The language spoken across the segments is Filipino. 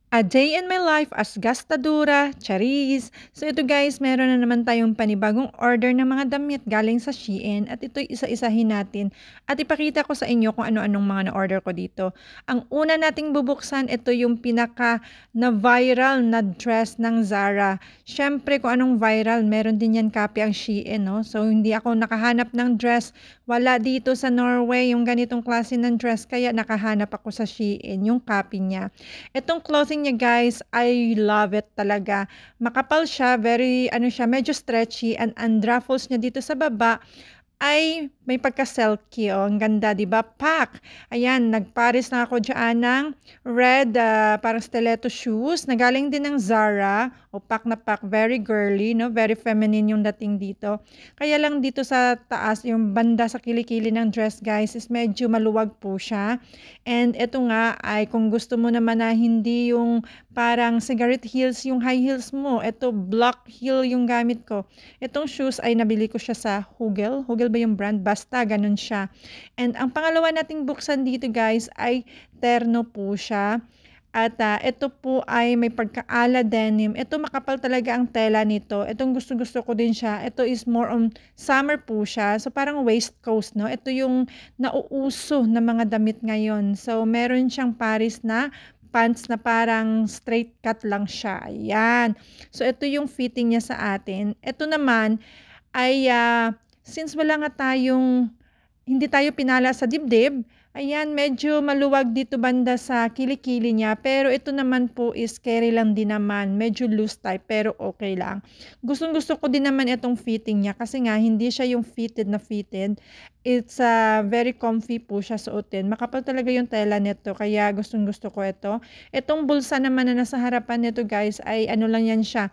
A Day in My Life as Gastadura, Charis. So ito guys, meron na naman tayong panibagong order ng mga damit galing sa Shein at ito'y isa-isahin natin at ipakita ko sa inyo kung ano-anong mga na-order ko dito. Ang una nating bubuksan, ito yung pinaka na viral na dress ng Zara. Syempre kung anong viral, meron din yan copy ang Shein, no? So hindi ako nakahanap ng dress, wala dito sa Norway yung ganitong klase ng dress, kaya nakahanap ako sa Shein, yung copy niya. Itong clothing niya guys, I love it talaga. Makapal siya, very ano siya, medyo stretchy and ang ruffles niya dito sa baba ay may pagka-silky, oh, ang ganda, 'di ba? Pack. Ayan, nagpares na ako diyan ng red, parang stiletto shoes na galing din ng Zara. O pack na pack, very girly, no? Very feminine yung dating dito. Kaya lang dito sa taas, yung banda sa kilikili ng dress, guys, is medyo maluwag po siya. And ito nga ay kung gusto mo naman na hindi yung parang cigarette heels yung high heels mo, ito block heel yung gamit ko. Itong shoes ay nabili ko siya sa Hugel. Hugel ba yung brand? Basta, ganun siya. And ang pangalawa nating buksan dito guys ay terno po siya. At ito po ay may pagka-ala denim. Ito makapal talaga ang tela nito. Itong gusto-gusto ko din siya. Ito is more on summer po siya. So parang waistcoat, no? Ito yung nauuso na mga damit ngayon. So meron siyang pares na pants na parang straight cut lang siya. Ayan. So ito yung fitting niya sa atin. Ito naman ay since wala nga tayong hindi tayo pinala sa dibdib, ayan, medyo maluwag dito banda sa kilikili niya. Pero ito naman po is carry lang din naman. Medyo loose type pero okay lang. Gustong-gusto ko din naman itong fitting niya kasi nga hindi siya yung fitted na fitted. It's very comfy po siya suotin. Makapal talaga yung tela nito kaya gustong-gusto ko ito. Itong bulsa naman na nasa harapan nito guys ay ano lang yan siya,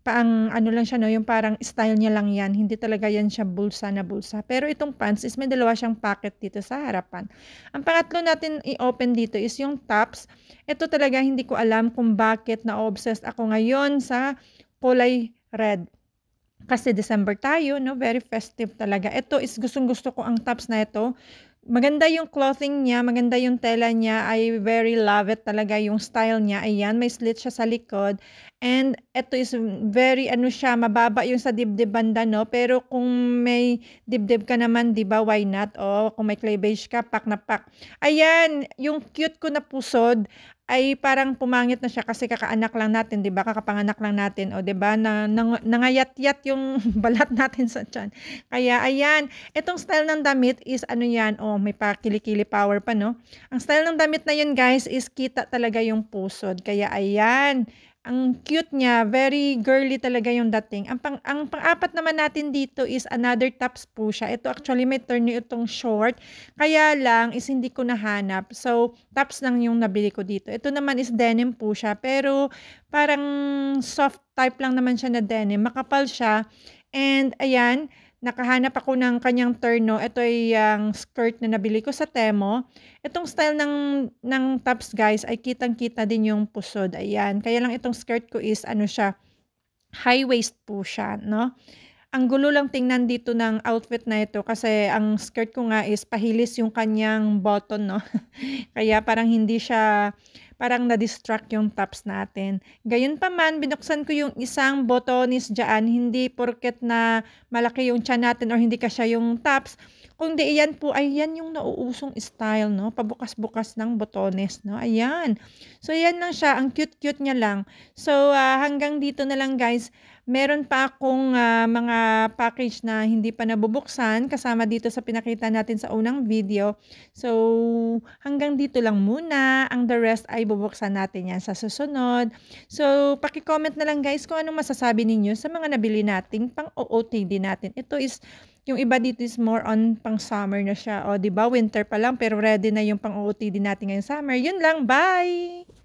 pang ano lang siya 'no, yung parang style niya lang 'yan, hindi talaga 'yan siya bulsa na bulsa. Pero itong pants is may dalawa siyang pocket dito sa harapan. Ang pangatlo natin i-open dito is yung tops. Ito talaga hindi ko alam kung bakit na-obsessed ako ngayon sa kulay red. Kasi December tayo 'no, very festive talaga. Ito is gustong-gusto ko ang tops na ito. Maganda yung clothing niya, maganda yung tela niya, I very love it talaga yung style niya. Ayan, may slit siya sa likod. And ito is very ano siya, mababa yung sa dibdib banda, no? Pero kung may dibdib ka naman, 'di ba? Why not? O kung may cleavage ka, pak na pak. Ayan, yung cute ko na pusod ay parang pumangit na siya kasi kakaanak lang natin, 'di ba? Kakapanganak lang natin, o 'di ba? Nangayat-yat yung balat natin sa tiyan. Kaya ayan, itong style ng damit is ano 'yan, oh, may pa-kili-kili power pa 'no. Ang style ng damit na 'yun guys is kita talaga yung pusod. Kaya ayan, ang cute niya, very girly talaga yung dating. Ang pang-apat naman natin dito is another tops po siya. Ito actually may turn itong short, kaya lang is hindi ko nahanap. So, tops lang yung nabili ko dito. Ito naman is denim po siya, pero parang soft type lang naman siya na denim. Makapal siya. And ayan, nakahanap ako ng kanyang terno. Ito ay ang skirt na nabili ko sa Temo. Itong style ng tops guys ay kitang-kita din yung pusod. Ayan. Kaya lang itong skirt ko is ano siya, high waist po siya, no? Ang gulo lang tingnan dito ng outfit na ito kasi ang skirt ko nga is pahilis yung kanyang button, no? Kaya parang hindi siya, parang na-distract yung tops natin. Gayunpaman, binuksan ko yung isang botones dyan, hindi porket na malaki yung tiyan natin or hindi kasya yung tops, kundi iyan po ay yan yung nauusong style, no? Pabukas-bukas ng botones, no? Ayan. So, yan lang siya. Ang cute-cute niya lang. So, hanggang dito na lang guys. Meron pa akong mga package na hindi pa nabubuksan kasama dito sa pinakita natin sa unang video. So, hanggang dito lang muna. Ang the rest ay bubuksan natin yan sa susunod. So, paki-comment na lang guys kung anong masasabi ninyo sa mga nabili nating pang-OOTD natin. Ito is yung iba dito is more on pang summer na siya. O, 'di ba? Winter pa lang pero ready na yung pang OOTD natin ngayong summer. Yun lang. Bye!